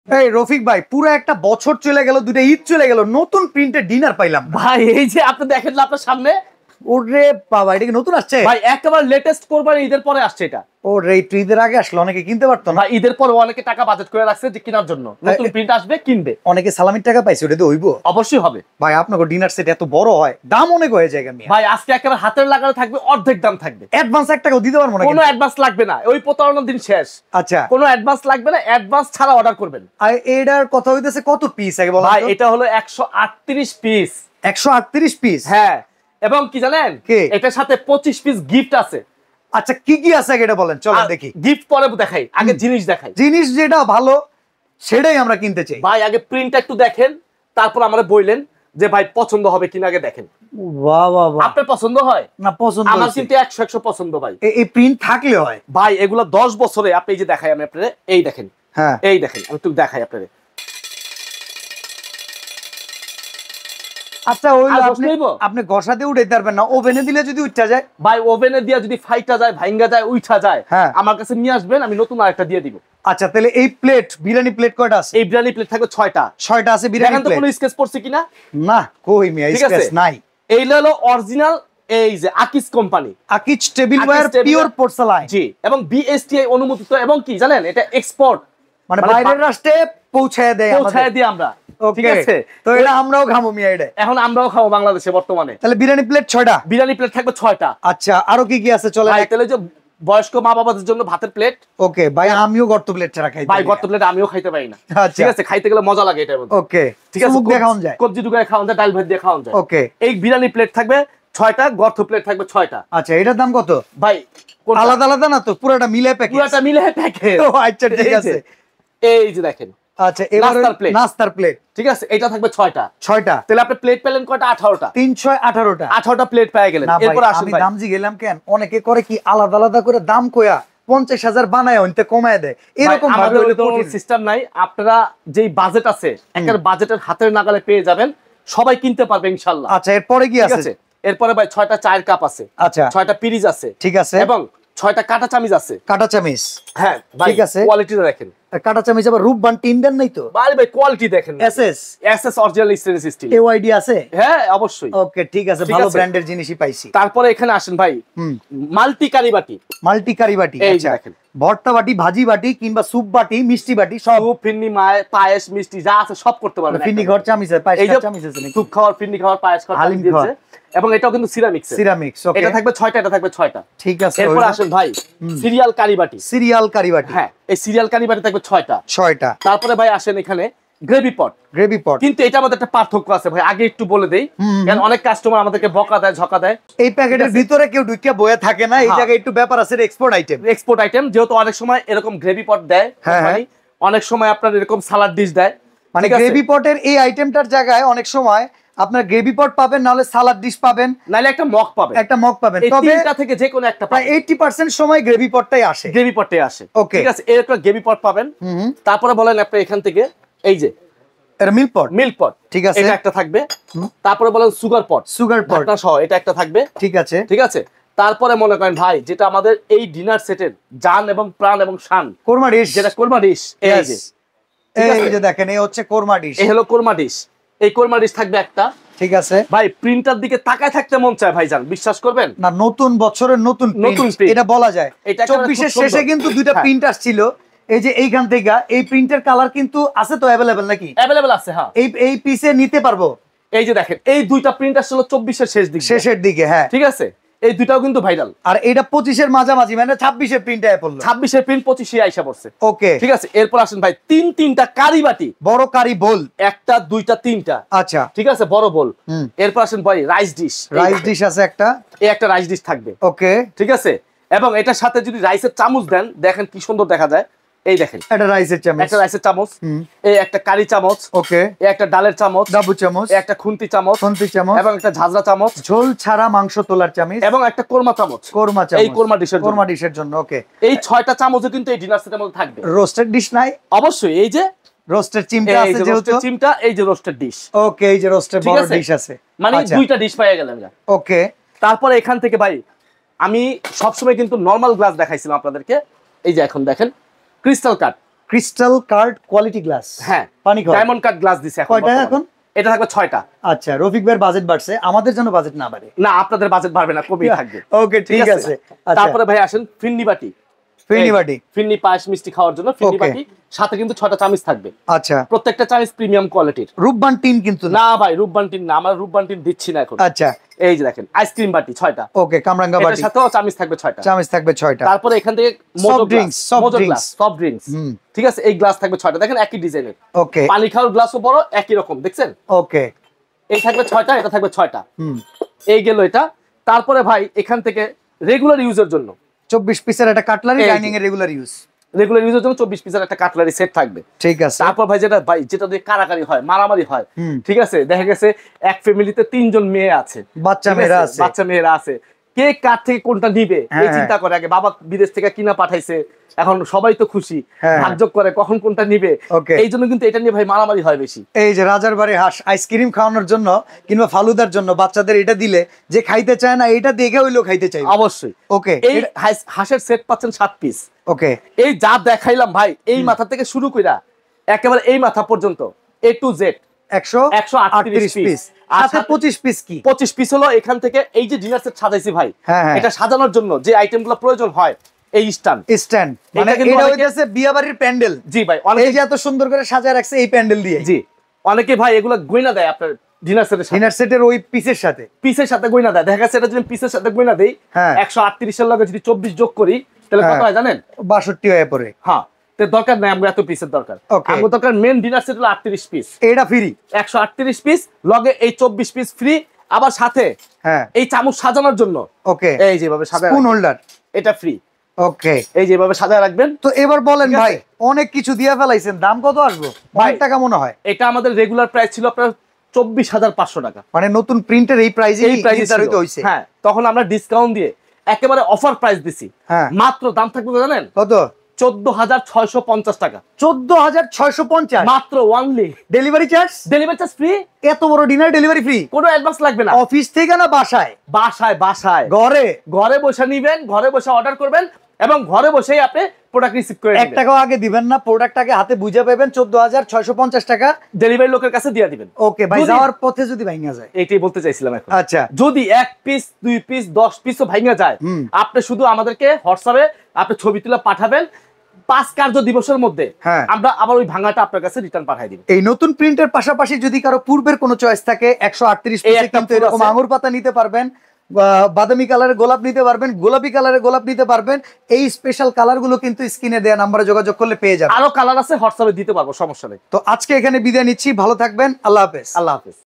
এই রফিক ভাই পুরো একটা বছর চলে গেল, দুটো ঈদ চলে গেল, নতুন প্রিন্টের ডিনার পাইলাম ভাই। এই যে আপনি দেখেন না আপনার সামনে, ওরে বাবা, এটা কি নতুন আসছে ভাই? একেবারে লেটেস্ট কোরবানি ঈদের পরে আসছে এটা। ওরে ঈদের আগে আসলে অনেকে কিনতে পারতো না, ভাই ঈদের পরে অনেকে টাকা বাজেট করে রাখছে যে কেনার জন্য, নতুন প্রিন্ট আসবে কিনবে। অনেকে সালামির টাকা পাইছে, ওটা তো হইব, অবশ্যই হবে ভাই। আপনাকে ডিনার সেট এত বড় হয়, দাম অনেক হয়ে যায় আমি ভাই। আজকে একেবারে হাতের লাগানো থাকবে, অর্ধেক দাম থাকবে। অ্যাডভান্স 1 টাকাও দিতে পারবো না, কোনো অ্যাডভান্স লাগবে না, ওই প্রতারণার দিন শেষ। আচ্ছা, কোনো অ্যাডভান্স লাগবে না, অ্যাডভান্স ছাড়া অর্ডার করবেন। আর এটার কথা হইতেছে কত পিস আগে বলেন ভাই তো? এটা হলো 138 পিস। 138 পিস? হ্যাঁ, এবং কি জানেন, এটার সাথে 25 পিস গিফট আছে। আচ্ছা, কি কি আছে এটা বলেন, চলেন দেখি। গিফট পরে দেখাই, আগে জিনিস দেখাই। জিনিস যেটা ভালো সেটাই আমরা কিনতে চাই ভাই। আগে প্রিন্টটা একটু দেখেন, তারপর আমরা বললেন যে ভাই পছন্দ হবে কিনা আগে দেখেন। বাহ বাহ বাহ, আপনার পছন্দ হয় না? পছন্দ আমার কিন্তু 100 পছন্দ ভাই। এই প্রিন্ট থাকলে হয় ভাই। এগুলা 10 বছরে আপনি এই যে দেখাই আমি আপনারে, এই দেখেন। হ্যাঁ, এই দেখেন, আমি একটু দেখাই আপনারে। আচ্ছা, ওই আপনি ঘষা দিয়ে উঠাইতে পারবেন না, ওভেনে দিলে যদি উঠা যায়? ভাই ওভেনে দিয়া যদি ফাইটা যায়, ভাঙ্গা যায়, উঠা যায়, আমার কাছে নিয়ে আসবেন, আমি নতুন আরেকটা দিয়ে দিব। আচ্ছা, তাহলে এই প্লেট, বিরিয়ানি প্লেট কয়টা আছে? এই বিরিয়ানি প্লেট থাকবে 6টা। 6টা আছে বিরিয়ানি প্লেট? কোনো স্কেচ পড়ছে কিনা? না, কই মিয়া স্কেচ নাই। এই হলো অরিজিনাল, এই যে Akij company, Akij tableware pure porcelain. জি, এবং বিএসটিআই অনুমোদিত, এবং কি জানেন, এটা এক্সপোর্ট, মানে বাইরের রাষ্ট্রে পৌঁছায় দেয়, আমরা। ঠিক আছে, তো এটা আমরাও খাবো মিয়া, এটা এখন আমরাও খাবো বাংলাদেশে বর্তমানে। তাহলে বিরিয়ানি প্লেট 6টা? বিরিয়ানি প্লেট থাকবে 6টা। আচ্ছা, আরো কি কি আছে চলে? তাহলে যে বয়স্ক মা বাবাদের জন্য ভাতের প্লেট। ওকে ভাই, আমিও গর্ত প্লেট ছাড়া খাই ভাই, গর্ত প্লেট আমিও খাইতে পারি না। ঠিক আছে, খাইতে গেলে মজা লাগে এটার মধ্যে। ওকে, ঠিক আছে, মুখ দিয়ে খাওয়া যায়, কবজি ঢুকায় খাওয়া যায়, ডাল ভাত দিয়ে খাওয়া যায়। ওকে, এই বিরিয়ানি প্লেট থাকবে 6টা, গর্ত প্লেট থাকবে 6টা। আচ্ছা, এটার দাম কত ভাই? আলাদা আলাদা না তো, পুরোটা মিলে প্যাকেজ? পুরোটা মিলে প্যাকেজ। ও আচ্ছা, ঠিক আছে। এই যে দেখেন, আচ্ছা, এবারে নাস্তার প্লেট, ঠিক আছে, এটা থাকবে 6টা। 6টা? তাহলে আপনি প্লেট পেলেন কয়টা? 18টা। 318টা? 18টা প্লেট পেয়ে গেলেন। এরপর আসুন ভাই, দাম জি গেলাম কেন, অনেকে করে কি আলাদা আলাদা করে দাম কয়া 50,000 বানায় ওইতে কমায় দেয়, এরকম ভাবে হলে তো সিস্টেম নাই। আপনারা যেই বাজেট আছে, একটা বাজেটের হাতের নাগালে পেয়ে যাবেন, সবাই কিনতে পারবে ইনশাআল্লাহ। আচ্ছা, এরপরে কি আছে? এরপরে ভাই 6টা চায়ের কাপ আছে। আচ্ছা, 6টা পিরিজ আছে। ঠিক আছে, এবং 6টা কাঁটা চামিচ আছে। কাঁটা চামিচ? হ্যাঁ ভাই, ঠিক আছে, কোয়ালিটিটা দেখেন। কাঁটা চামিচ আবার রূপবান টিনডেন নাই তো? ভাই ভাই, কোয়ালিটি দেখেন। SS original stainless steel. এওআইডি আছে? হ্যাঁ অবশ্যই। ওকে, ঠিক আছে, ভালো ব্র্যান্ডের জিনিসই পাইছি। তারপরে এখানে আসেন ভাই, মাল্টি কারি বাটি। মাল্টি কারি বাটি, আচ্ছা, দেখেন, ভর্তা বাটি, ভাজি বাটি, কিংবা স্যুপ বাটি, মিষ্টি বাটি, সব। ফিন্নি, পায়েস, মিষ্টি যা আছে সব করতে পারবেন। ফিন্নি ঘর চামিচ আছে, পায়েস ঘর চামিচ আছে, স্যুপ খাওয়ার, ফিন্নি খাওয়ার, পায়েস খাওয়ার, হালিম দিয়েছে। এবং এটাও কিন্তু সিরামিক্স। ওকে, এটা থাকবে 6টা, এটা থাকবে 6টা। ঠিক আছে। এরপর আসেন ভাই, সিরিয়াল কারি বাটি। সিরিয়াল কারি বাটি? হ্যাঁ, এই সিরিয়াল কারি বাটি থাকবে 6টা। 6টা। তারপরে ভাই আসেন এখানে গ্রেভি পট। গ্রেভি পট, কিন্তু এটার মধ্যে একটা পার্থক্য আছে ভাই, আগে একটু বলে দেই, কারণ অনেক কাস্টমার আমাদেরকে বকা দেয়, ঝকা দেয়। এই প্যাকেটের ভিতরে কেউ ঢুকিয়া বয়ে থাকে না, এই জায়গায় একটু ব্যাপার আছে, এক্সপোর্ট আইটেম। এক্সপোর্ট আইটেম, যেহেতু অনেক সময় এরকম গ্রেভি পট দেয়, অনেক সময় আপনার এরকম সালাড ডিশ দেয়। মানে গ্রেভি পটের এই আইটেমটার জায়গায় অনেক সময় আপনার গ্রেভি পট পাবেন, নাহলে সালাড ডিশ পাবেন, নাহলে একটা মগ পাবেন। তবে তিনটা থেকে যে কোনো একটা, প্রায় 80% সময় গ্রেভি পটটাই আসে। ওকে, ঠিক আছে, এরকম গ্রেভি পট পাবেন। তারপরে বলেন আপনি এখান থেকে, এই যে মিল্ক পট, ঠিক আছে, এটা একটা থাকবে। তারপরে বলেন সুগার পট সহ এটা একটা থাকবে, ঠিক আছে, ঠিক আছে। তারপরে মনে করেন ভাই, যেটা আমাদের এই ডিনার সেটের জান এবং প্রাণ এবং শান, কোরমা ডিশ, যেটা কোরমা ডিশ। এই যে দেখেন, এই হচ্ছে কোরমা ডিশ, এই হলো কোরমা ডিশ। এই কোরমা ডিশ থাকবে একটা, ঠিক আছে ভাই। প্রিন্টার দিকে তাকায় থাকতে মন চায় ভাইজান, বিশ্বাস করবেন না, নতুন বছরের নতুন এটা বলা যায়। 24 এর শেষে কিন্তু দুইটা প্রিন্ট আসছিল, এই যে এইখান থেকে এই প্রিন্টের কালার কিন্তু আছে তো अवेलेबल নাকি? अवेलेबल আছে, হ্যাঁ। এই পিসে নিতে পারবো। এই যে দেখেন, এই দুইটা প্রিন্ট আসছিল 24 এর শেষের দিকে, হ্যাঁ, ঠিক আছে। এই দুইটাও কিন্তু ভাইরাল। আর এটা 25 এর মাঝামাঝি, মানে 26 এর প্রিন্ট আয় পড়লো, 26 এর প্রিন্ট 25 এ আইসা পড়ছে। ওকে, ঠিক আছে। এরপর আসেন ভাই, তিনটা কারি বাটি, বড় কারি বোল, একটা, দুইটা, তিনটা, আচ্ছা, ঠিক আছে, বড় বোল। এরপর আসেন ভাই, রাইস ডিশ আছে একটা, এই একটা রাইস ডিশ থাকবে। ওকে, ঠিক আছে। এবং এটার সাথে যদি রাইসের চামচ দেন, দেখেন কি সুন্দর দেখা যায়। এই দেখেন, একটা রাইসের চামচ, এই একটা কারি চামচ, ওকে, এই একটা ডালের চামচ, ডাবু চামচ, একটা খুন্তি চামচ, এবং একটা ঝাঁঝরা চামচ, ঝোল ছাড়া মাংস তোলার চামচ, এবং একটা কোরমা চামচ, এই কোরমা ডিশের জন্য। ওকে, এই 6টা চামচ কিন্তু এই ডিনার সেটের মধ্যে থাকবে। রোস্টেড ডিশ নাই? অবশ্যই, এই যে রোস্টেড চিমটা আছে, যেহেতু চিমটা, এই যে রোস্টেড ডিশ। ওকে, এই যে রোস্টেড বড় ডিশ আছে, মানে দুইটা ডিশ পেয়ে গেলেন। ওকে, তারপরে এখান থেকে ভাই, আমি সবসময় কিন্তু নরমাল গ্লাস দেখাইছিলাম আপনাদেরকে, এই যে এখন দেখেন ক্রিস্টাল কাট ক্রিস্টাল কার্ড কোয়ালিটি গ্লাস। হ্যাঁ, পানি খাওয়া ডায়মন্ড কাট গ্লাস দিছে এখন। কয়টা এখন? এটা থাকবে 6টা। আচ্ছা, রফিক ভাইয়ের বাজেট বাড়ছে, আমাদের জন্য বাজেট না বাড়ে। না, আপনাদের বাজেট বাড়বে না, কমই থাকবে। ওকে, ঠিক আছে। তারপরে ভাই আসেন ফিন্নি বাটি। ফিন্নি পায়েস মিষ্টি খাওয়ার জন্য ফিন্নি বাটি, সাথে কিন্তু 6টা চামচ থাকবে। আচ্ছা, প্রত্যেকটা চামচ প্রিমিয়াম কোয়ালিটির। রূপবান টিন কিন্তু না ভাই, রূপবান টিন না, আমরা রূপবান টিন দিচ্ছি না এখন। আচ্ছা, এই যে দেখেন আইসক্রিম বাটি 6টা। ওকে, কামরাঙ্গা বাটি, এর সাথেও চামচ থাকবে 6টা। চামচ থাকবে 6টা। তারপরে এখান থেকে সফট ড্রিঙ্কস, সফট ড্রিঙ্কস, ঠিক আছে, এই গ্লাস থাকবে 6টা। দেখেন একই ডিজাইনের। ওকে, পানি খাওয়ার গ্লাসও বড়, একই রকম, দেখছেন? ওকে, এই থাকবে 6টা, এটা থাকবে 6টা। এই গেল এটা। তারপরে ভাই এখান থেকে রেগুলার ইউজের জন্য 24 পিসের একটা কাটলারি, ডাইনিং এর রেগুলার ইউজের জন্য 24 পিসের একটা কাটলারি সেট থাকবে। ঠিক আছে। তারপর ভাই যেটা দিয়ে কারাকারি হয়, মারামারি হয়, ঠিক আছে, দেখা গেছে এক ফ্যামিলিতে 3 জন মেয়ে আছে, বাচ্চা মেয়েরা আছে, কে কার থেকে কোনটা নিবে এই চিন্তা করে আগে। বাবা বিদেশ থেকে কিনা পাঠাইছে, এখন সবাই তো খুশি, ভাগযোগ করে কখন কোনটা নিবে। এই জন্য কিন্তু এটা নিয়ে ভাই মারামারি হয় বেশি। এই যে রাজার বাড়ি হাঁস আইসক্রিম খাওয়ানোর জন্য কিংবা ফালুদার জন্য বাচ্চাদের এটা দিলে যে খাইতে চায় না, এটা দেখে হইলেও খাইতে চাই অবশ্যই। ওকে, এই হাঁসের সেট পাচ্ছেন 7 পিস। ওকে, এই যা দেখাইলাম ভাই, এই মাথা থেকে শুরু কইরা একেবারে এই মাথা পর্যন্ত A to Z 138 পিস। আচ্ছা, 25 পিস কি? 25 পিস হলো এখান থেকে। এই যে ডিনার সেট সাজাইছি ভাই, এটা সাজানোর জন্য যে আইটেমগুলো প্রয়োজন হয়, এই স্ট্যান্ড, মানে এটা হইতাছে বিয়াবাড়ির প্যান্ডেল। জি ভাই, এই যে এত সুন্দর করে সাজায় রাখছে এই প্যান্ডেল দিয়ে। জি, অনেকে ভাই এগুলো গয়না দেয় আপনার ডিনার সেটের ওই পিসের সাথে গয়না দেয়। দেখা গেছে এটা যদি পিসের সাথে গয়না দেই, 138 এর লগে যদি 24 যোগ করি তাহলে কত হয় জানেন? 62 হয়ে পড়ে। হ্যাঁ, তো দরকার নাই আমরা এত পিসের দরকার। আমার দরকার মেন ডিনার সেট হলো 38 পিস। এটা ফ্রি, 138 পিস লগে এই 24 পিস ফ্রি, আবার সাথে এই চামচ সাজানোর জন্য ওকে এই যেভাবে সাজায় স্পুন হোল্ডার, এটা ফ্রি। ওকে, এই যেভাবে সাজায় রাখবেন। তো এবার বলেন ভাই, অনেক কিছু দিয়ে ফেলাইছেন, দাম কত আসবে? অনেক টাকা মনে হয়। এটা আমাদের রেগুলার প্রাইস ছিল আপনার 24,500 টাকা। মানে নতুন প্রিন্টের এই প্রাইসে নির্ধারিত হইছে। হ্যাঁ, তখন আমরা ডিসকাউন্ট দিয়ে একেবারে অফার প্রাইস দিছি। মাত্র দাম থাকবে জানেন কত? 14,650 টাকা। 14,650 মাত্র। Only delivery charge free. এত বড় ডিনার ডেলিভারি ফ্রি, কোনো অ্যাডভান্স লাগবে না। অফিস থেকে না বাসায় ঘরে বসে নিবেন, ঘরে বসে অর্ডার করবেন এবং ঘরে বসেই আপনি প্রোডাক্ট রিসিভ করে নেবেন। 1 টাকাও আগে দিবেন না, প্রোডাক্টটাকে হাতে বুঝে পাবেন। 14,650 টাকা ডেলিভারি লোকের কাছে দিয়ে দিবেন। ওকে ভাই, যাওয়ার পথে যদি ভাঙা যায়, এইটাই বলতে চাইছিলাম এখন। আচ্ছা, যদি 1 পিস 2 পিস 10 পিসও ভাঙা যায়, আপনি শুধু আমাদেরকে হোয়াটসঅ্যাপে আপনি ছবি তুলে পাঠাবেন। 5 কার্য দিবসের মধ্যে আমরা আবার ওই ভাঙাটা আপনার কাছে রিটার্ন পাঠিয়ে দিব। এই নতুন প্রিন্টের পাশাপাশি যদি কারো পূর্বের কোনো চয়েস থাকে, 138 পিসে কিন্তু এরকম আঙ্গুর পাতা নিতে পারবেন, বাদামি কালারের গোলাপ নিতে পারবেন, গোলাপি কালারের গোলাপ নিতে পারবেন। এই স্পেশাল কালার গুলো কিন্তু স্ক্রিনে দেয়া নাম্বারে যোগাযোগ করলে পেয়ে যাবেন। আরো কালার আছে, হোয়াটসঅ্যাপে দিতে পারবো, সমস্যা নেই। তো আজকে এখানে বিদায় নিচ্ছি, ভালো থাকবেন, আল্লাহ হাফেজ।